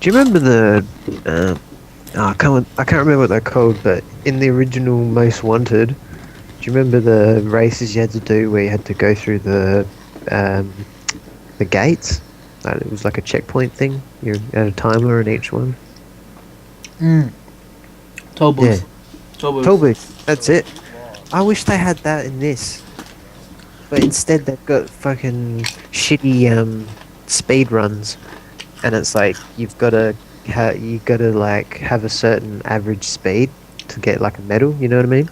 Do you remember the? I can't remember what they're called, but in the original Most Wanted, do you remember the races you had to do where you had to go through um, the gates? Like, it was like a checkpoint thing. You had a timer in each one. Mm. Toll Yeah, booth. Toll booth. Toby, that's it. I wish they had that in this, but instead they've got fucking shitty speed runs, and it's like you gotta like have a certain average speed to get like a medal. You know what I mean?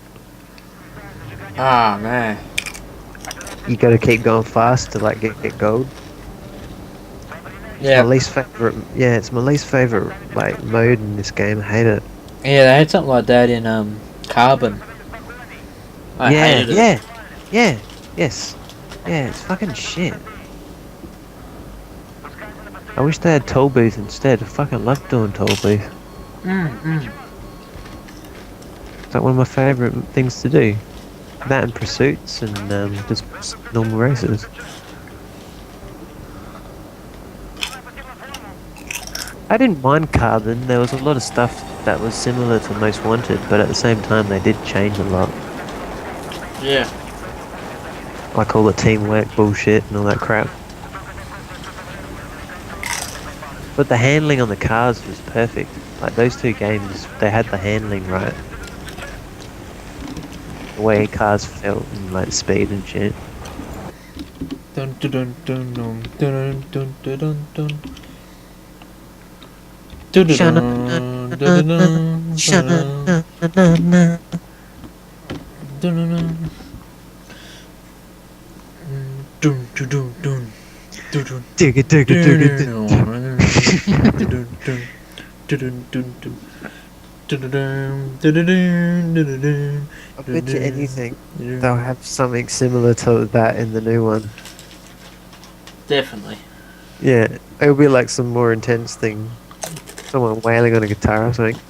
Ah, man. You gotta keep going fast to like get gold. It's my Yeah. least favorite. Yeah, it's my least favorite like mode in this game. I hate it. Yeah, they had something like that in Carbon. I Yeah, hated it. yeah, yeah, yes, yeah. It's fucking shit. I wish they had toll booth instead. I fucking love doing toll booth. Mm. It's like one of my favourite things to do. That and pursuits and just normal races. I didn't mind Carbon. There was a lot of stuff that was similar to Most Wanted, but at the same time they did change a lot. Yeah. Like all the teamwork bullshit and all that crap. But the handling on the cars was perfect. Like those two games, they had the handling right. The way cars felt and like speed and shit. Dun dun dun dun dun dun dun dun dun dun. Dun dun Shana, dun dun dun dun shana, dun dun dun dun. Dun dun dun dun dun dun. digga digga digga dig. I bet you anything they'll have something similar to that in the new one. Definitely. Yeah, it'll be like some more intense thing. Someone wailing on a guitar or something.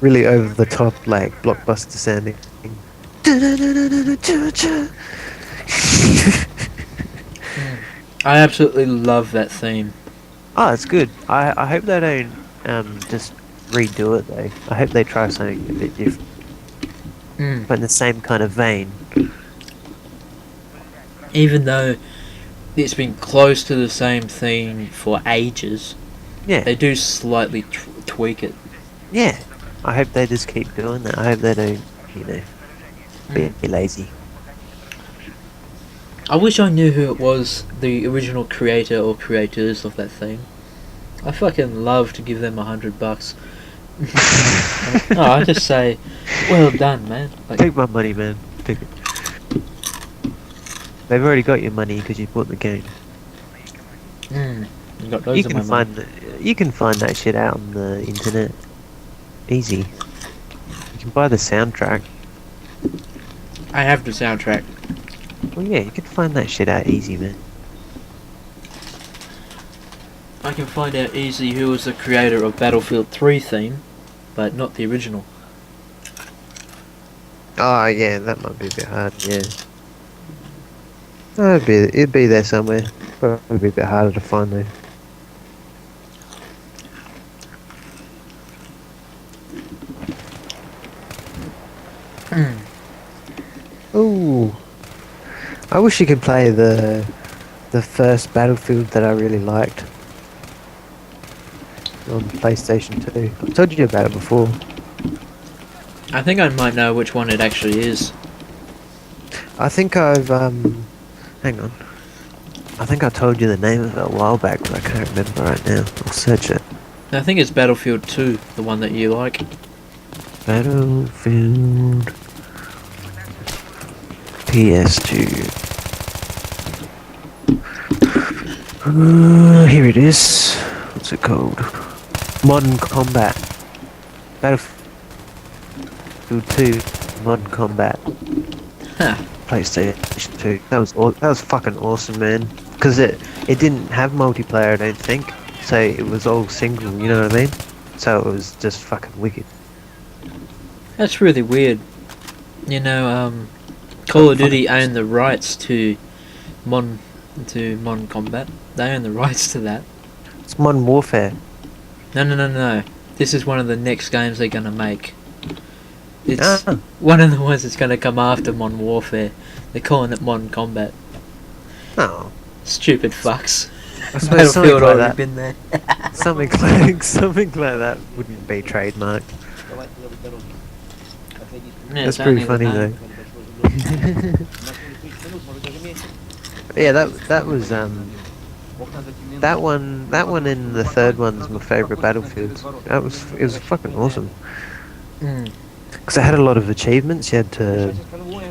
Really over the top, like blockbuster sounding. I absolutely love that theme. Oh, it's good. I hope they don't just redo it though. I hope they try something a bit different, Mm. but in the same kind of vein. Even though it's been close to the same theme for ages, Yeah, they do slightly tweak it. yeah. I hope they just keep doing that. I hope they don't, Mm. be lazy. I wish I knew who it was, the original creator or creators of that thing. I fucking love to give them $100. No, I just say, well done, man. Like, Take my money, man. Take it. They've already got your money because you bought the game. you got loads of my money. You can find that shit out on the internet. Easy. You can buy the soundtrack. I have the soundtrack. Well, yeah, you can find that shit out easy, man. I can find out easily who was the creator of Battlefield 3 theme, but not the original. Oh, yeah, that might be a bit hard, yeah. Oh, it'd be there somewhere. Probably be a bit harder to find, though. Ooh. I wish you could play the first Battlefield that I really liked on PlayStation 2. I've told you about it before. I think I might know which one it actually is. I think I've hang on. I think I told you the name of it a while back, but I can't remember right now. I'll search it. I think it's Battlefield 2, the one that you like. Battlefield PS2. Here it is. What's it called? Modern Combat. Battlefield 2 Modern Combat. Huh. PlayStation 2. That was fucking awesome, man. Because it didn't have multiplayer, I don't think. So it was all single, you know what I mean? So it was just fucking wicked. That's really weird. You know, Call of Duty owned the rights to modern to Modern Combat. They own the rights to that. It's Modern Warfare. No. This is one of the next games they're gonna make. It's Ah. one of the ones that's gonna come after Modern Warfare. They're calling it Modern Combat. Oh. Stupid fucks. I suppose something like already that. been there. something like that wouldn't be trademarked. Yeah, That's it's pretty only the funny name. though. Yeah, that was that one and the third one's my favourite Battlefields. It was fucking awesome. Mm. Because it had a lot of achievements. You had to,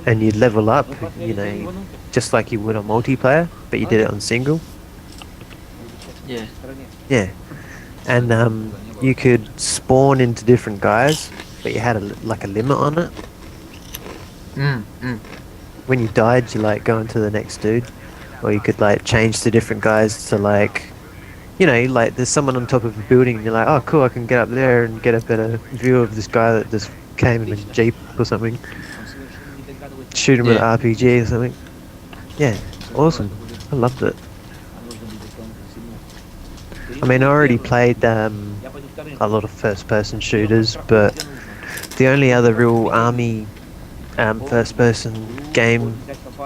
and you'd level up, you know, just like you would on multiplayer, but you did it on single. Yeah. Yeah, and you could spawn into different guys, but you had like a limit on it. When you died, you like go into the next dude, or you could like change to different guys to like, you know, like there's someone on top of a building, and you're like, oh cool, I can get up there and get a better view of this guy that just came in a jeep or something. Shoot him with an RPG or something. Yeah, awesome. I loved it. I mean, I already played a lot of first-person shooters, but the only other real army first-person game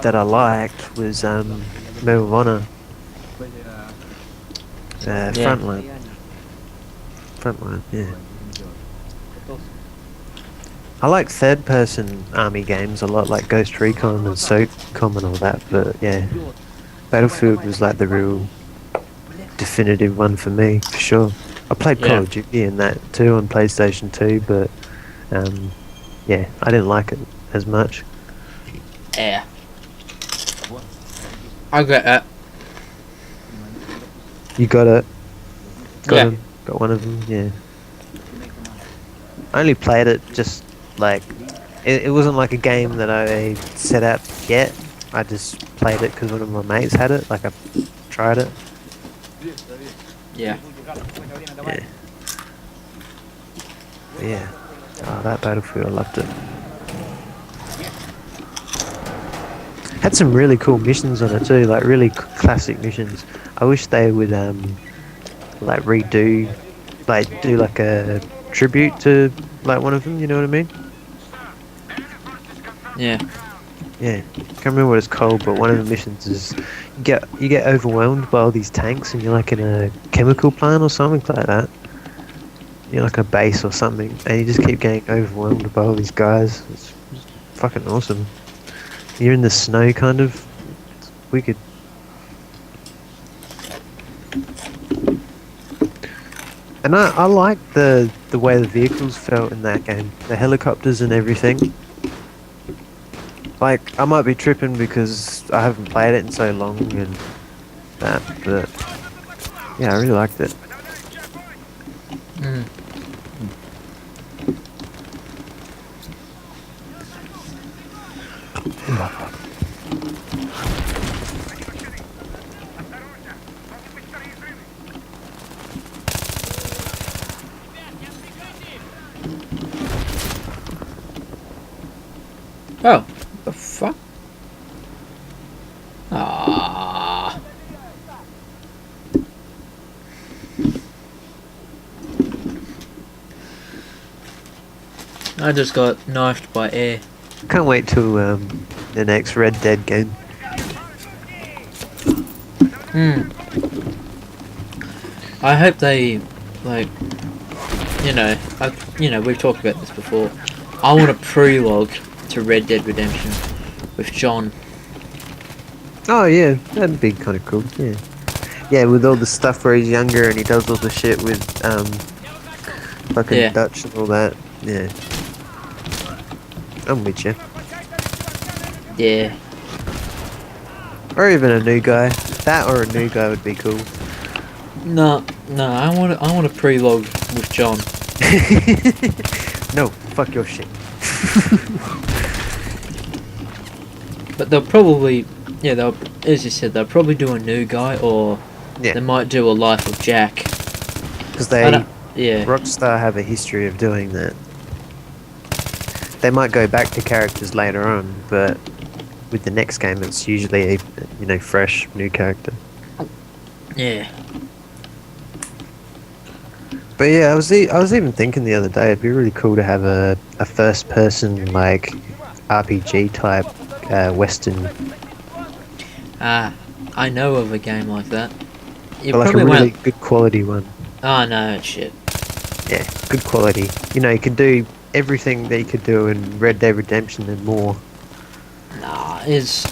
that I liked was Medal of Honor. Frontline. Frontline, yeah. I like third-person army games a lot, like Ghost Recon and SOCOM and all that, but yeah, Battlefield was like the real definitive one for me, for sure. I played Call of Duty in that too on PlayStation 2, but yeah, I didn't like it as much. Yeah. I got that. You got it? Yeah. Got one of them, yeah. I only played it just like, it wasn't like a game that I set out to get. I just played it because one of my mates had it, like I tried it. Yeah. Yeah. Yeah. Oh, that Battlefield, I loved it. Had some really cool missions on it too, like really classic missions. I wish they would like redo, like do like a tribute to like one of them. You know what I mean? Yeah. Yeah. Can't remember what it's called, but one of the missions is you get overwhelmed by all these tanks, and you're like in a chemical plant or something like that. You're like a base or something, and you just keep getting overwhelmed by all these guys. It's fucking awesome. You're in the snow, kind of. It's wicked. And I like the way the vehicles felt in that game. The helicopters and everything. Like, I might be tripping because I haven't played it in so long and that, but yeah, I really liked it. Mm. Oh, the fuck? Ah. I just got knifed by air. Can't wait till the next Red Dead game. I hope they, like, we've talked about this before. I want a prologue to Red Dead Redemption with John. Oh yeah, that'd be kind of cool. Yeah, yeah, with all the stuff where he's younger and he does all the shit with fucking Dutch and all that. Yeah, I'm with you. Yeah. Or even a new guy. That or a new guy would be cool. No, I want a prologue with John. No, fuck your shit. But they'll probably, as you said, they'll probably do a new guy, or they might do a Life of Jack. Because Rockstar have a history of doing that. They might go back to characters later on, but with the next game, it's usually a fresh new character. Yeah. But yeah, I was even thinking the other day it'd be really cool to have a first person like RPG type Western, I know of a game like that. You but like a probably really won't. good quality one. Oh no, it's shit. Yeah, good quality. You can do everything that you could do in Red Dead Redemption and more. Nah, it's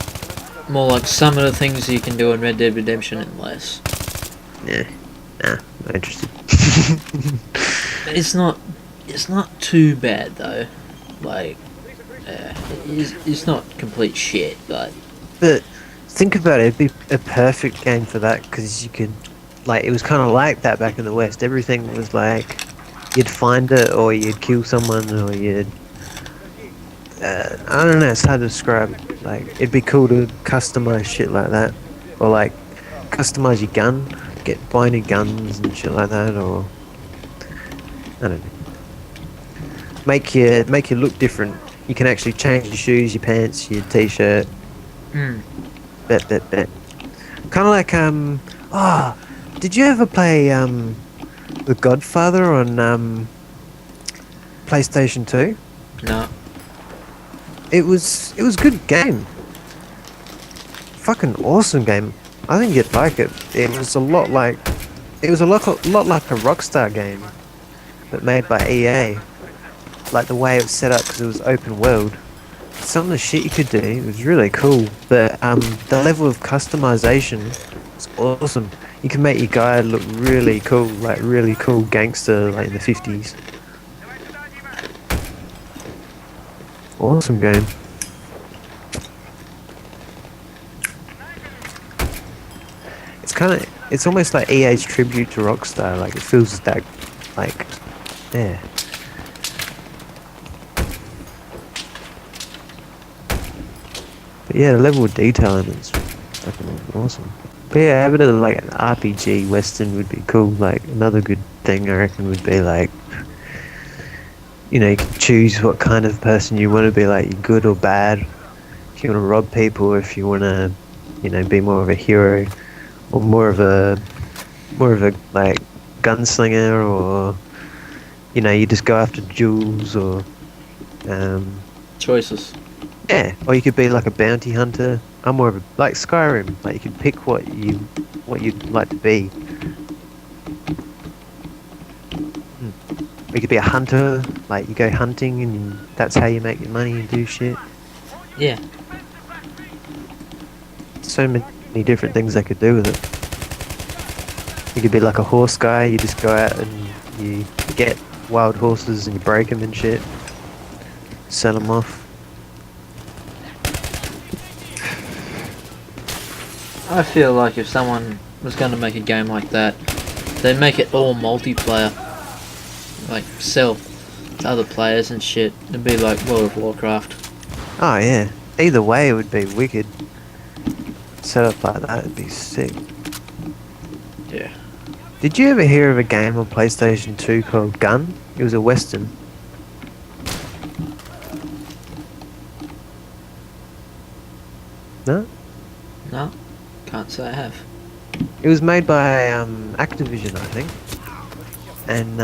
more like some of the things you can do in Red Dead Redemption and less. Yeah, nah, not interested. It's not. It's not too bad though. Like, it's not complete shit, but But think about it, it'd be a perfect game for that because you could, like, it was kind of like that back in the West. Everything was like, you'd find it or you'd kill someone or you'd, I don't know, it's hard to describe. Like, it'd be cool to customize shit like that. Or like, customize your gun, buy new guns and shit like that, or, I don't know. Make you look different. You can actually change your shoes, your pants, your t-shirt. mm, Bet. Kind of like oh, did you ever play The Godfather on PlayStation 2? no. It was a good game. Fucking awesome game. I think you'd like it. It was a lot like a Rockstar game, but made by EA. Like the way it was set up because it was open world. Some of the shit you could do was really cool, but the level of customization is awesome. You can make your guy look really cool, like really cool gangster, like in the 50s. Awesome game. It's almost like EA's tribute to Rockstar. Like it feels that, like, yeah. But yeah, the level of detail in it's fucking awesome. But yeah, having it like an RPG Western would be cool. Like another good thing I reckon would be like, you can choose what kind of person you want to be, like you're good or bad. If you want to rob people, if you want to, be more of a hero, or more of a like gunslinger, or you just go after jewels, or Choices. yeah, or you could be like a bounty hunter. I'm more of a like Skyrim. Like you could pick what you'd like to be. Or you could be a hunter. Like you go hunting, and that's how you make your money and do shit. Yeah. So many different things they could do with it. You could be like a horse guy. You just go out and you get wild horses and you break them and shit. Sell them off. I feel like if someone was going to make a game like that, they'd make it all multiplayer. Like, sell to other players and shit. It'd be like World of Warcraft. Oh yeah. Either way, it would be wicked. Set up like that, it'd be sick. Yeah. Did you ever hear of a game on PlayStation 2 called Gun? It was a Western. No? No? Can't say I have. It was made by Activision, I think. And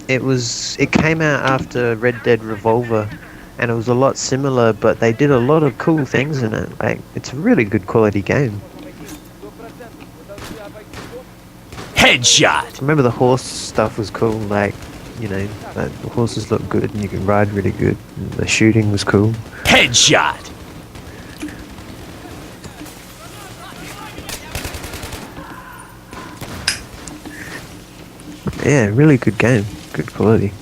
it came out after Red Dead Revolver, and it was a lot similar, but they did a lot of cool things in it. Like, it's a really good quality game. Headshot! I remember the horse stuff was cool, like, like the horses look good and you can ride really good. And the shooting was cool. Headshot! Yeah, really good game. Good quality.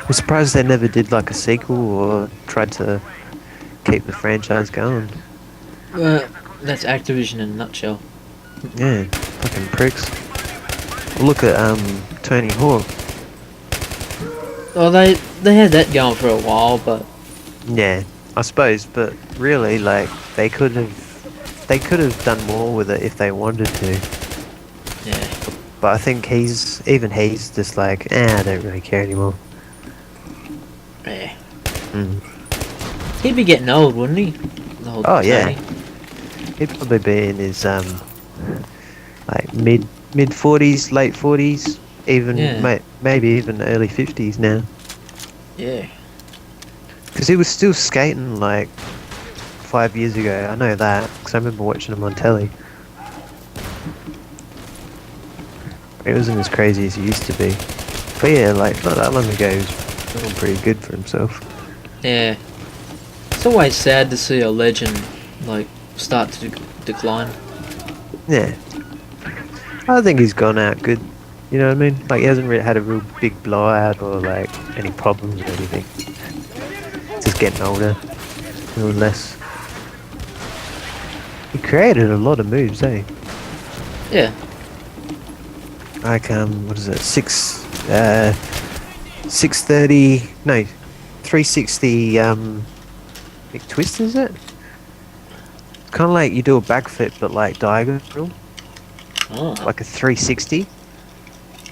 I'm surprised they never did like a sequel or tried to keep the franchise going. That's Activision in a nutshell. Yeah, fucking pricks. Look at Tony Hawk. Well, they had that going for a while, but Yeah, I suppose, but really, like they could have done more with it if they wanted to. yeah. But I think he's just like, I don't really care anymore. He'd be getting old, wouldn't he? The old Oh yeah, Tony. he'd probably be in his like mid 40s, late 40s, even Yeah, maybe even early 50s now. yeah. Because he was still skating like 5 years ago. I know that because I remember watching him on telly. He wasn't as crazy as he used to be. But yeah, like not that long ago, he was doing pretty good for himself. Yeah. It's always sad to see a legend, like, start to decline. Yeah, I think he's gone out good. You know what I mean? Like he hasn't really had a real big blowout or like any problems or anything. Just getting older, a little less. He created a lot of moves, eh? Yeah. Like what is it? 630, no, 360 big twist, is it? Kind of like you do a backflip but like diagonal, Oh. like a 360.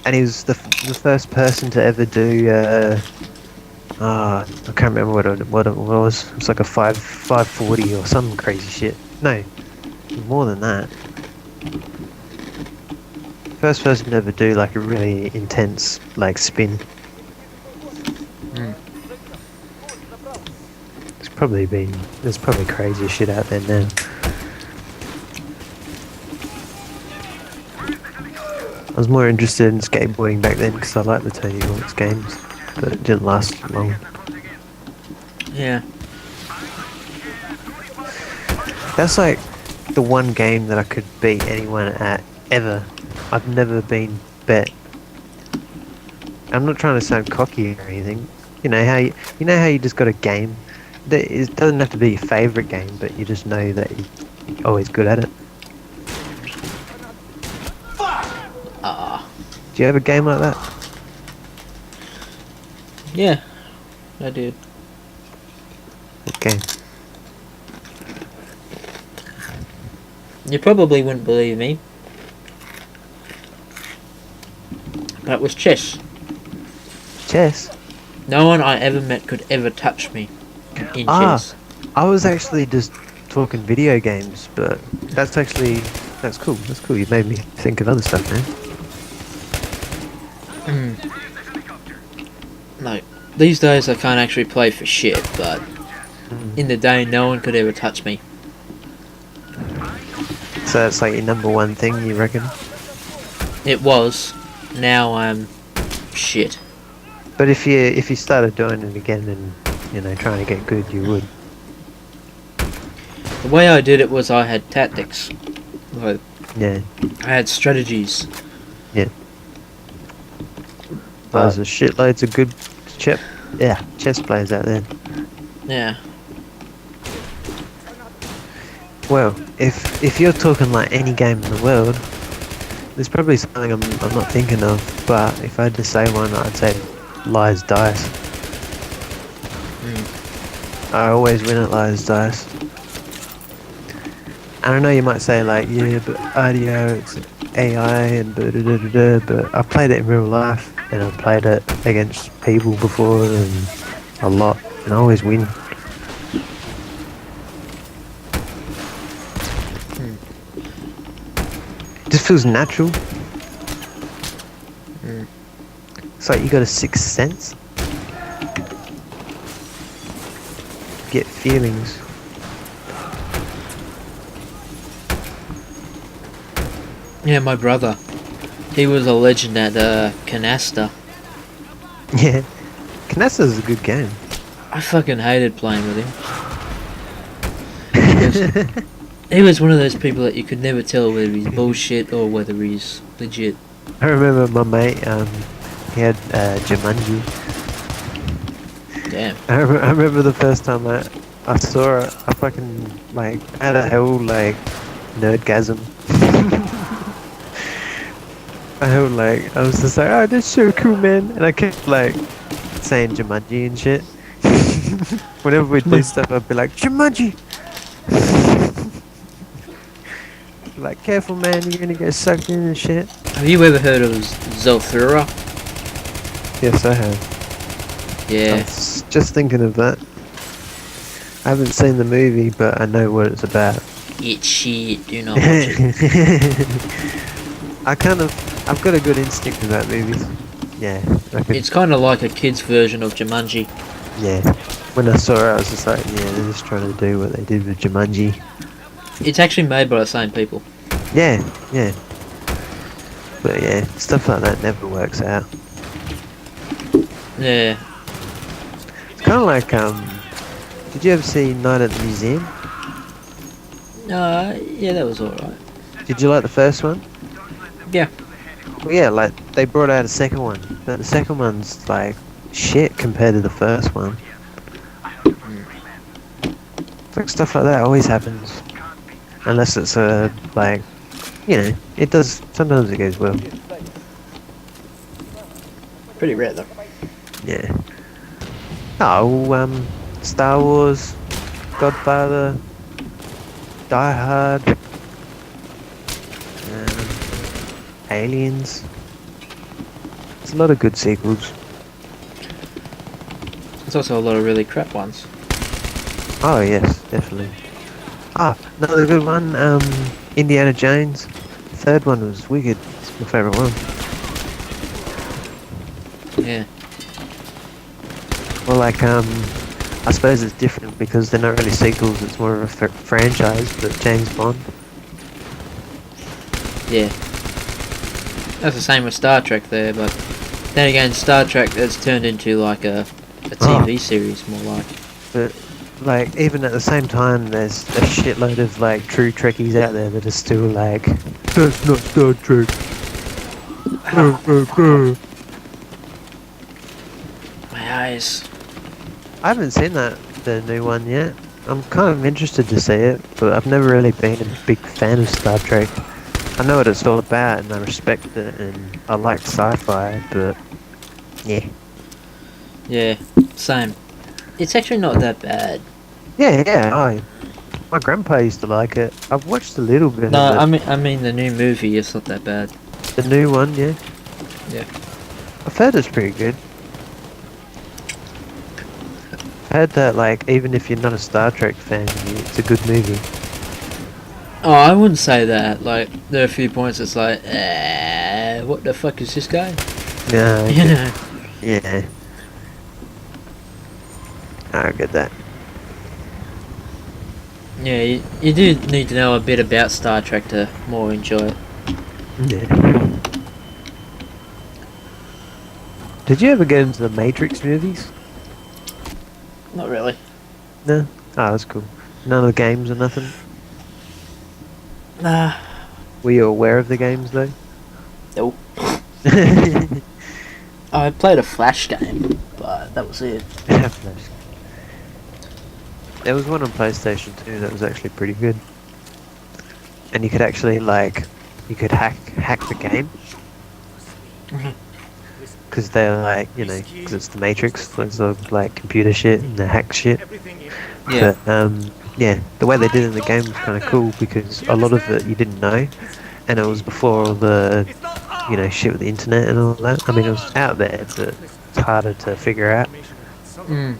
And he was the first person to ever do I can't remember what it was. It was like a 540 or some crazy shit. No, more than that. First person to ever do like a really intense like spin. Mm. There's probably crazier shit out there now. I was more interested in skateboarding back then because I liked the Tony Hawk's games, but it didn't last long. Yeah. That's like the one game that I could beat anyone at ever. I've never been bet. I'm not trying to sound cocky or anything. You know how you just got a game. It doesn't have to be your favourite game, but you just know that you're always good at it. Ah. Do you have a game like that? Yeah. I did. What game? You probably wouldn't believe me. But it was chess. Chess? No one I ever met could ever touch me in chess. I was actually just talking video games, but that's cool. That's cool. You made me think of other stuff, man. No. These days I can't actually play for shit, but in the day no one could ever touch me. So that's like your number one thing, you reckon? It was. Now I'm shit. But if you started doing it again and trying to get good, you would. The way I did it was I had tactics. Like, Yeah. I had strategies. Yeah. There's a shitloads of good chess players out there. Yeah. Well, if you're talking like any game in the world, there's probably something I'm not thinking of. But if I had to say one, I'd say Lies Dice. I always win at Lies Dice. And I know you might say like, yeah, but RDO, it's AI and but I've played it in real life and I've played it against people before and a lot, and I always win. It just feels natural. It's like you got a sixth sense. Get feelings. Yeah, my brother. He was a legend at Canasta. Yeah. Knesset's a good game. I fucking hated playing with him. He was one of those people that you could never tell whether he's bullshit or whether he's legit. I remember my mate, he had Jumanji. Damn. I remember the first time I saw it, I fucking like had a whole like nerdgasm. I was just like, oh, that's so cool, man, and I kept like saying Jumanji and shit. Whenever we do stuff, I'd be like, Jumanji. Like, careful, man, you're gonna get sucked in and shit. Have you ever heard of Zolthura? Yes, I have. I Yeah. was just thinking of that. I haven't seen the movie, but I know what it's about. It's shit. Do not watch it. I've got a good instinct about movies. Yeah, I could. It's kind of like a kid's version of Jumanji. Yeah, when I saw it, I was just like, yeah, they're just trying to do what they did with Jumanji. It's actually made by the same people. Yeah, yeah. But yeah, stuff like that never works out. Yeah. It's kind of like did you ever see Night at the Museum? Yeah, that was alright. Did you like the first one? Yeah. Well, yeah, like they brought out a second one, but the second one's like shit compared to the first one. It's like stuff like that always happens, unless it's like, you know, it does. Sometimes it goes well. Pretty rare though. Yeah. Oh, Star Wars, Godfather, Die Hard, Aliens. There's a lot of good sequels. There's also a lot of really crap ones. Oh yes, definitely. Ah, another good one. Indiana Jones. The third one was wicked. It's my favourite one. Yeah. Well, like I suppose it's different because they're not really sequels. It's more of a franchise. But James Bond. Yeah. That's the same with Star Trek there, but then again, Star Trek has turned into like a TV series more like. But like even at the same time, there's a shitload of like true Trekkies out there that are still like, that's not Star Trek. My eyes. I haven't seen the new one yet. I'm kind of interested to see it, but I've never really been a big fan of Star Trek. I know what it's all about, and I respect it, and I like sci-fi, but yeah. Yeah, same. It's actually not that bad. Yeah. My grandpa used to like it. I've watched a little bit No, of it. I mean the new movie is not that bad. The new one, yeah. Yeah. I've heard it's pretty good. I heard that, like, even if you're not a Star Trek fan, it's a good movie. Oh, I wouldn't say that. Like, there are a few points it's like, what the fuck is this guy? Yeah. You know. Yeah. I get that. Yeah, you do need to know a bit about Star Trek to more enjoy it. Yeah. Did you ever get into the Matrix movies? Not really. No? Oh, that's cool. None of the games or nothing? Nah. Were you aware of the games, though? Nope. I played a Flash game, but that was it. There was one on PlayStation 2 that was actually pretty good. And you could actually, like, you could hack the game. Because they're like, you know, because it's the Matrix, there's like computer shit and the hack shit. Yeah. But, yeah, the way they did it in the game was kind of cool because a lot of it you didn't know. And it was before all the, you know, shit with the internet and all that. I mean, it was out there, but it's harder to figure out. Mm.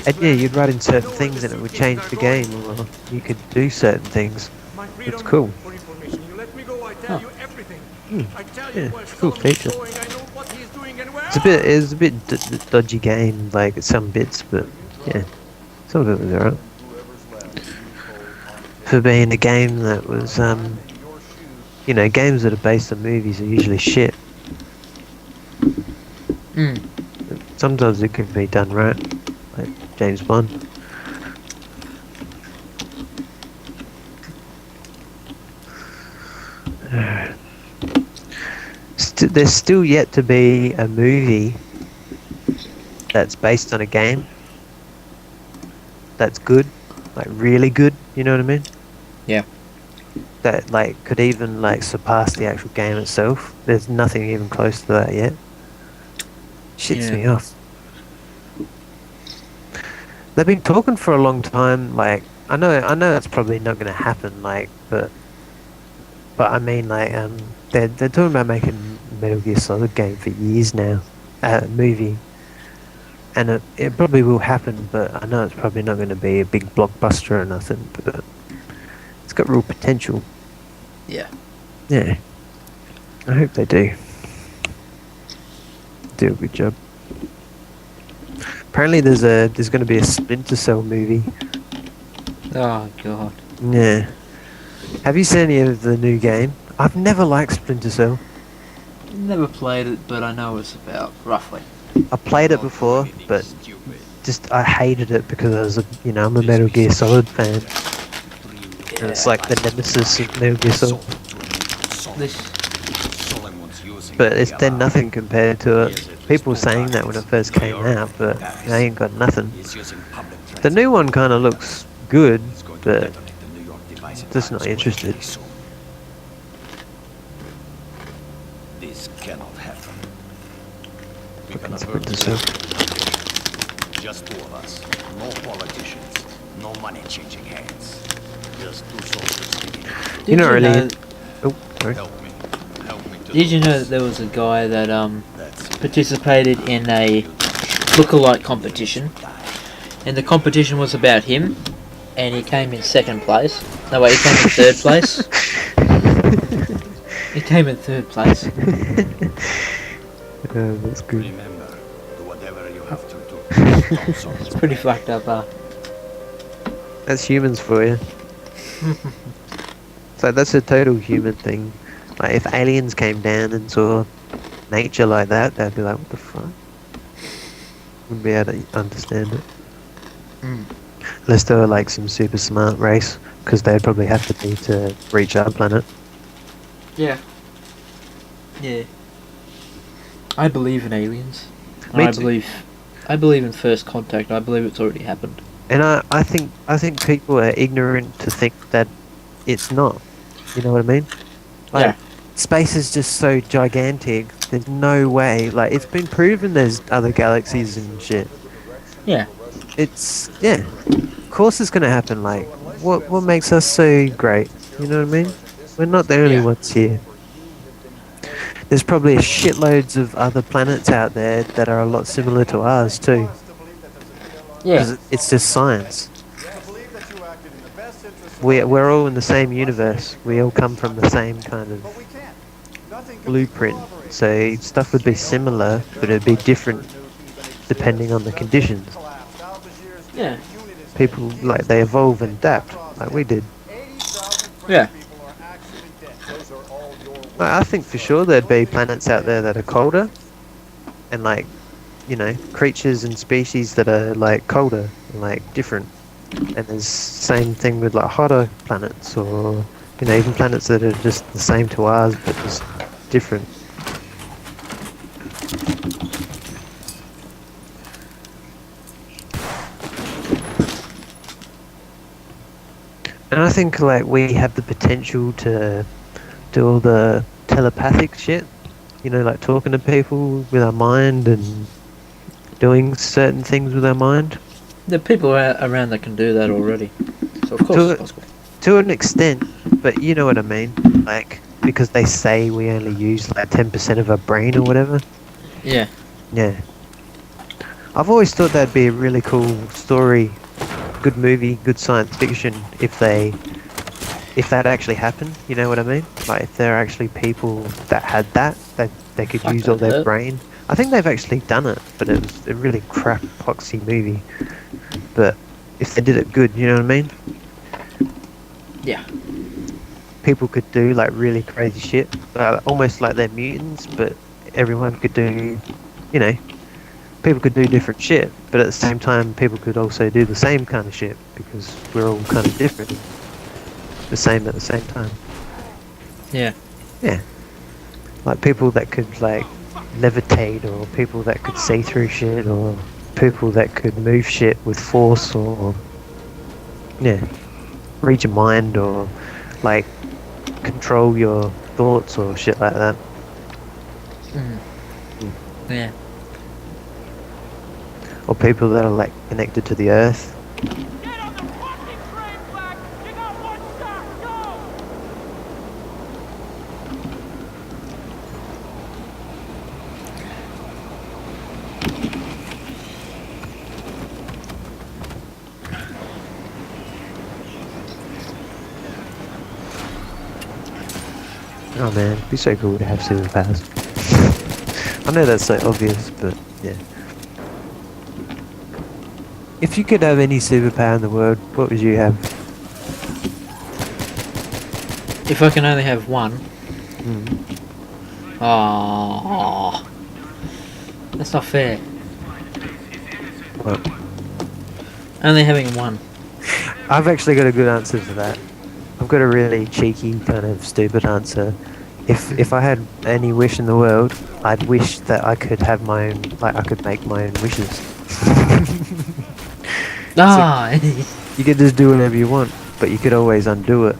And yeah, you'd write in certain things and it would change the game, or you could do certain things. It's cool. Huh. Yeah, it's a cool feature. It's a bit dodgy game, like some bits, but yeah, some of it was alright. For being a game that was, you know, games that are based on movies are usually shit. Mm. Sometimes it can be done right, like James Bond. There's still yet to be a movie that's based on a game that's good, like really good, you know what I mean? Yeah. That like could even like surpass the actual game itself. There's nothing even close to that yet. Shits me off. They've been talking for a long time, like I know that's probably not gonna happen, like but I mean like they're talking about making Metal Gear Solid game for years now. Movie. and it probably will happen, but I know it's probably not going to be a big blockbuster or nothing, but it's got real potential. Yeah. Yeah, I hope they do. Do a good job. Apparently, there's going to be a Splinter Cell movie. Oh god. Yeah. Have you seen any of the new game? I've never liked Splinter Cell. Never played it, but I know it's about roughly. I played it before, but just I hated it because I'm a Metal Gear Solid fan, and it's like the nemesis of Metal Gear Solid. This. But it's then nothing compared to it. People were saying that when it first came out, but they ain't got nothing. The new one kind of looks good, but just not interested. This cannot happen. We Fucking can Splinter avert Cell. it. Just two of us. No politicians. No money changing hands. Just two soldiers sticking. You're not really. know, Oh, sorry. Help me. Help me to Did you do know that this. there was a guy that That's it. participated in a lookalike competition, and the competition was about him, and he came in second place. No, wait, he came in third place. He came in third place. That's good. Remember, do whatever you have to do. It's pretty fucked up, That's humans for you. So that's a total human thing. Like if aliens came down and saw nature like that, they'd be like, "What the fuck?" Wouldn't be able to understand it. Mm. Unless they were like some super smart race, because they'd probably have to be to reach our planet. Yeah. Yeah. I believe in aliens. Me I too. believe in first contact. I believe it's already happened. And I think people are ignorant to think that it's not. You know what I mean? Like, Yeah. space is just so gigantic. There's no way. Like it's been proven there's other galaxies and shit. Yeah. Yeah. Of course it's gonna happen. Like what makes us so great? You know what I mean? We're not the only Yeah. ones here. There's probably shitloads of other planets out there that are a lot similar to ours too. Yeah. Because it's just science. We're all in the same universe. We all come from the same kind of blueprint. So stuff would be similar, but it'd be different depending on the conditions. Yeah. People like they evolve and adapt, like we did. Yeah. I think for sure there'd be planets out there that are colder, and creatures and species that are like colder, and, like different. And there's same thing with like hotter planets, or even planets that are just the same to ours but just different. And I think like we have the potential to do all the telepathic shit, like talking to people with our mind and doing certain things with our mind. There are people around that can do that already. So of course To it's possible. to an extent, but you know what I mean. Like because they say we only use like 10% of our brain or whatever. Yeah. Yeah. I've always thought that'd be a really cool story, good movie, good science fiction if that actually happened. You know what I mean? Like if there are actually people that had that they could Fuck, use all that'd their hurt. brain. I think they've actually done it, but it was a really crap poxy movie. But if they did it good, you know what I mean? Yeah. People could do like really crazy shit, almost like they're mutants, but everyone could do, people could do different shit, but at the same time, people could also do the same kind of shit because we're all kind of different, the same at the same time. Yeah. Yeah, like people that could like levitate, or people that could see through shit, or people that could move shit with force, or read your mind, or like control your thoughts or shit like that. Mm. Yeah. Or people that are like connected to the earth. Get on the fucking train, Black! You got one stop, go! Oh man, it'd be so cool to have superpowers. I know that's so obvious, but yeah. If you could have any superpower in the world, what would you have? If I can only have one. Mm. Oh, that's not fair. Well, Only having one. I've actually got a good answer to that. I've got a really cheeky, kind of stupid answer. If I had any wish in the world, I'd wish that I could have my own, like I could make my own wishes. Ah, You could just do whatever you want, but you could always undo it.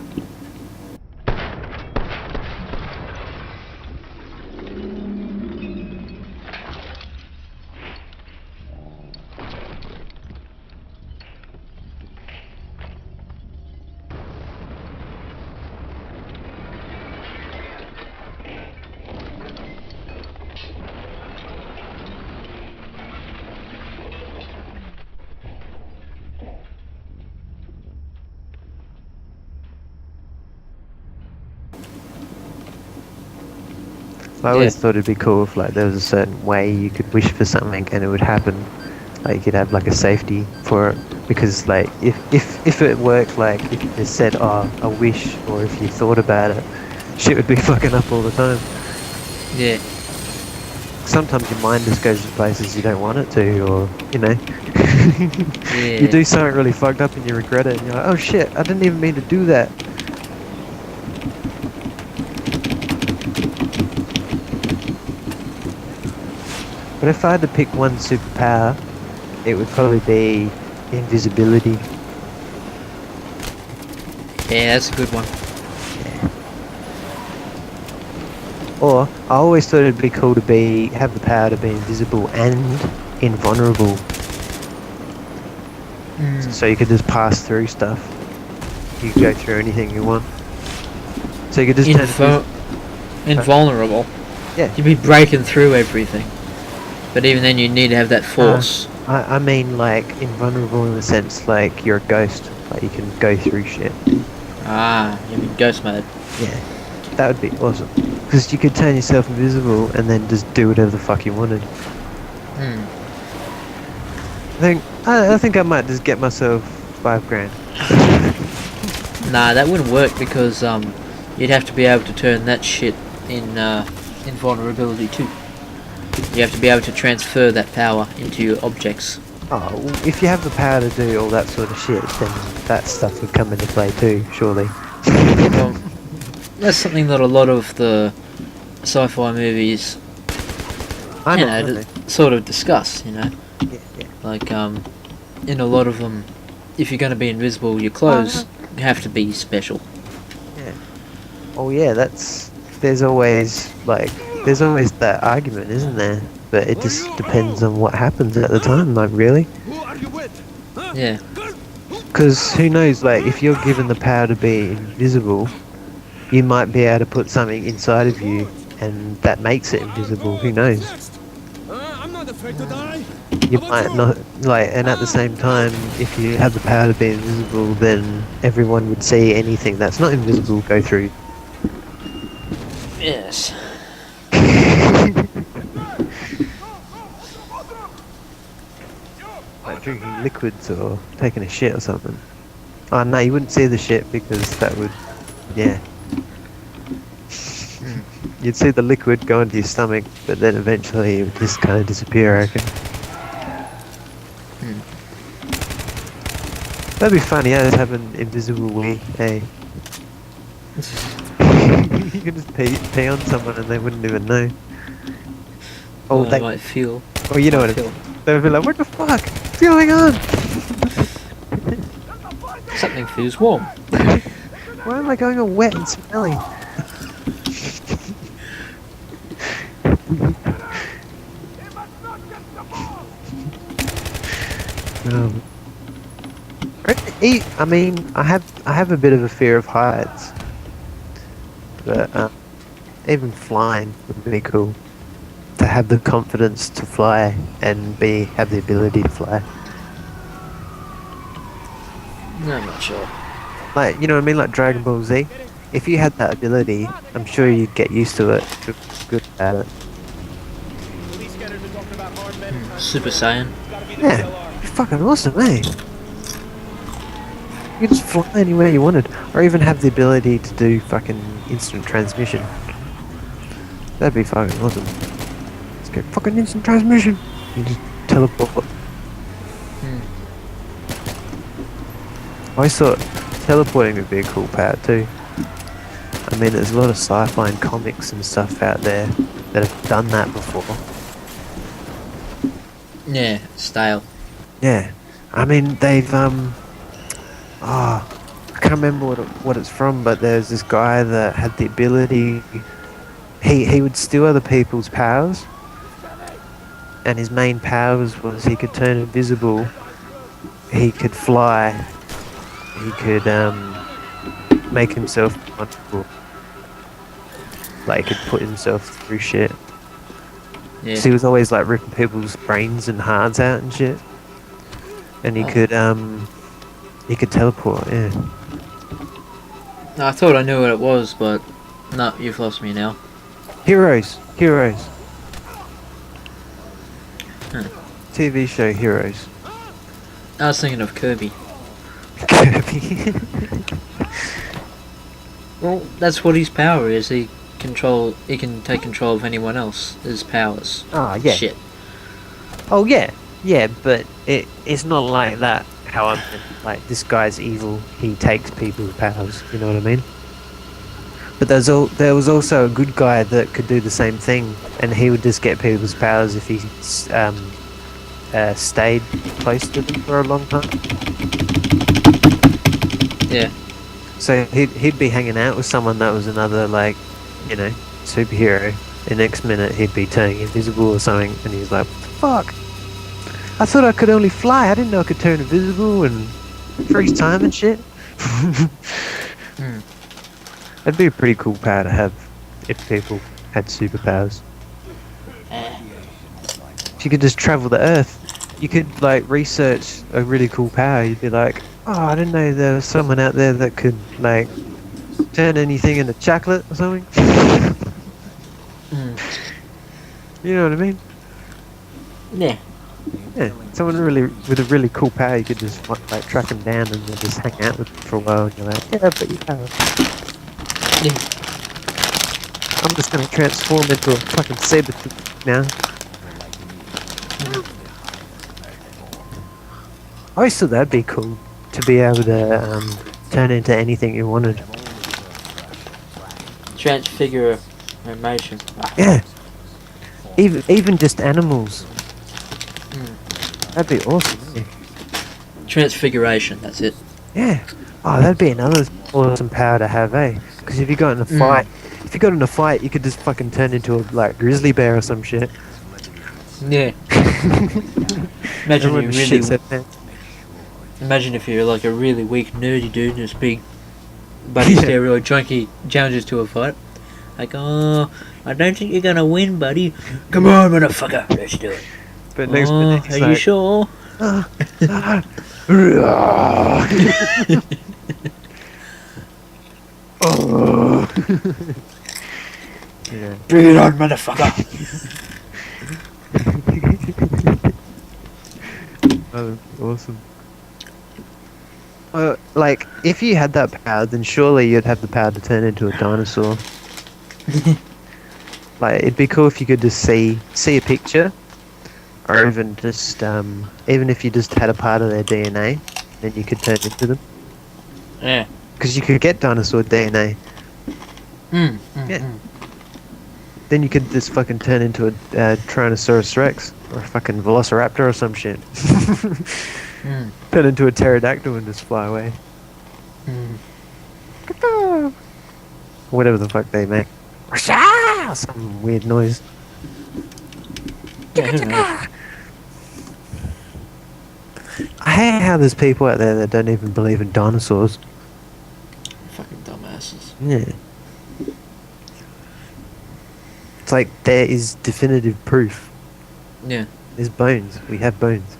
I always thought it'd be cool if like there was a certain way you could wish for something and it would happen. Like you could have like a safety for it, because like if it worked, like if you just said a wish, or if you thought about it, shit would be fucking up all the time. yeah. Sometimes your mind just goes to places you don't want it to, or you know, Yeah. you do something really fucked up and you regret it, and you're like, oh shit, I didn't even mean to do that. But if I had to pick one superpower, it would probably be invisibility. Yeah, that's a good one. Or I always thought it'd be cool to have the power to be invisible and invulnerable, so you could just pass through stuff. You could go through anything you want. So you could just Invulnerable. Yeah. You'd be breaking through everything. But even then, you need to have that force. I mean like invulnerable in the sense like you're a ghost, like you can go through shit. Ah, you mean ghost mode. Yeah, that would be awesome. Because you could turn yourself invisible and then just do whatever the fuck you wanted. Hmm. I think I might just get myself $5,000. Nah, that wouldn't work because you'd have to be able to turn that shit in invulnerability too. You have to be able to transfer that power into your objects. Oh, well, if you have the power to do all that sort of shit, then that stuff would come into play too, surely. Well, that's something that a lot of the sci-fi movies, I you know, know, sort of discuss. You know, yeah. like in a lot of them, if you're going to be invisible, your clothes have to be special. Yeah. Oh yeah, there's always that argument, isn't there? But it just depends on what happens at the time, like really. Yeah. Because who knows, like if you're given the power to be invisible, you might be able to put something inside of you and that makes it invisible, who knows? I'm not afraid to die. You might not, like, and at the same time, if you have the power to be invisible, then everyone would see anything that's not invisible go through. Yes. Like drinking liquids or taking a shit or something. Oh no, you wouldn't see the shit because that would, yeah. You'd see the liquid go into your stomach, but then eventually it would just kind of disappear, I reckon. That'd be funny, yeah, just have an invisible wee, hey. You could just pee on someone and they wouldn't even know. Or Oh, they might feel. oh, you know what feel. they would be like, what the fuck? What's going on? Something feels warm. Why am I going all wet and smelly? I mean, I have a bit of a fear of heights, but even flying would be cool. To have the confidence to fly and have the ability to fly. No, I'm not sure. Like, you know what I mean? Like Dragon Ball Z. if you had that ability, I'm sure you'd get used to it. You're good at it. Police scanners are talking about armed men. Super Saiyan. Gotta be the Yeah, DLR. you're fucking awesome, eh? You could just fly anywhere you wanted, or even have the ability to do fucking instant transmission. That'd be fucking awesome. Let's go fucking instant transmission. You just teleport. I always thought teleporting would be a cool power too. I mean, there's a lot of sci-fi and comics and stuff out there that have done that before. Yeah, stale. Yeah, I mean they've I can't remember what it's from, but there's this guy that had the ability. He would steal other people's powers, and his main powers was he could turn invisible, he could fly, he could make himself untouchable. Like he could put himself through shit. Yeah. So he was always like ripping people's brains and hearts out and shit. And he could teleport, yeah. I thought I knew what it was, but no, you've lost me now. Heroes. Hmm. TV show Heroes. I was thinking of Kirby. Kirby. Well, that's what his power is. He can take control of anyone else. His powers. Oh yeah. Shit. Oh yeah. Yeah, but it's not like that. How I'm like this guy's evil. He takes people's powers. You know what I mean? But there was also a good guy that could do the same thing, and he would just get people's powers if he stayed close to them for a long time. Yeah. So he'd be hanging out with someone that was another, like, you know, superhero. The next minute he'd be turning invisible or something, and he's like, "Fuck! I thought I could only fly. I didn't know I could turn invisible and freeze time and shit." That'd be a pretty cool power to have if people had superpowers. If you could just travel the Earth, you could like research a really cool power. You'd be like, "Oh, I didn't know there was someone out there that could like turn anything into chocolate or something." You know what I mean? Yeah. Yeah, someone really with a really cool power, you could just like track them down and then just hang out with them for a while, and you're like, "Yeah, but you power. Yeah. I'm just gonna transform into a fucking saber now." I always thought that'd be cool to be able to turn into anything you wanted. Transfiguration. Yeah, even just animals. That'd be awesome. Wouldn't it? Transfiguration. That's it. Yeah. Oh, that'd be another awesome power to have, eh? Because if you got in a fight, you could just fucking turn into a like grizzly bear or some shit. Yeah. Imagine Everyone you shits really. their pants. Imagine if you're like a really weak, nerdy dude and this big, buddy steroid junkie challenges to a fight. Like, "Oh, I don't think you're gonna win, buddy. Come on, motherfucker, let's do it." But next Oh, minute he's are like, you sure? Oh. Yeah. Bring it on, motherfucker. Oh, awesome. Like, if you had that power, then surely you'd have the power to turn into a dinosaur. Like, it'd be cool if you could just see a picture, or even just even if you just had a part of their DNA, then you could turn into them. Yeah. Because you could get dinosaur DNA. Yeah. Then you could just fucking turn into a Tyrannosaurus Rex or a fucking Velociraptor or some shit. Turn into a pterodactyl and just fly away. Whatever the fuck they make. Some weird noise. Yeah, who knows? I hate how there's people out there that don't even believe in dinosaurs. Fucking dumbasses. Yeah. It's like there is definitive proof. Yeah. There's bones. We have bones.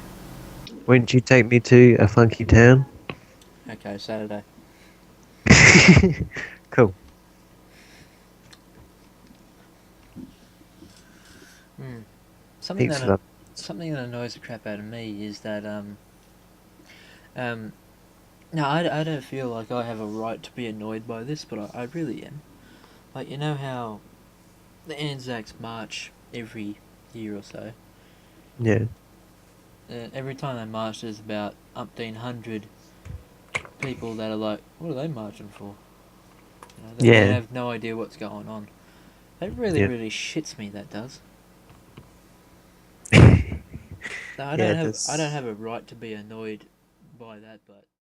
Won't you take me to a funky town? Okay, Saturday. Cool. Something Heaps that of that. something that annoys the crap out of me is that no, I don't feel like I have a right to be annoyed by this, but I really am. Like, you know how the Anzacs march every year or so. Yeah. Every time they march, there's about umpteen hundred people that are like, "What are they marching for?" You know, they Yeah. have no idea what's going on. That really, Yeah. really shits me. That does. No, Yeah, I don't that's. have a right to be annoyed by that, but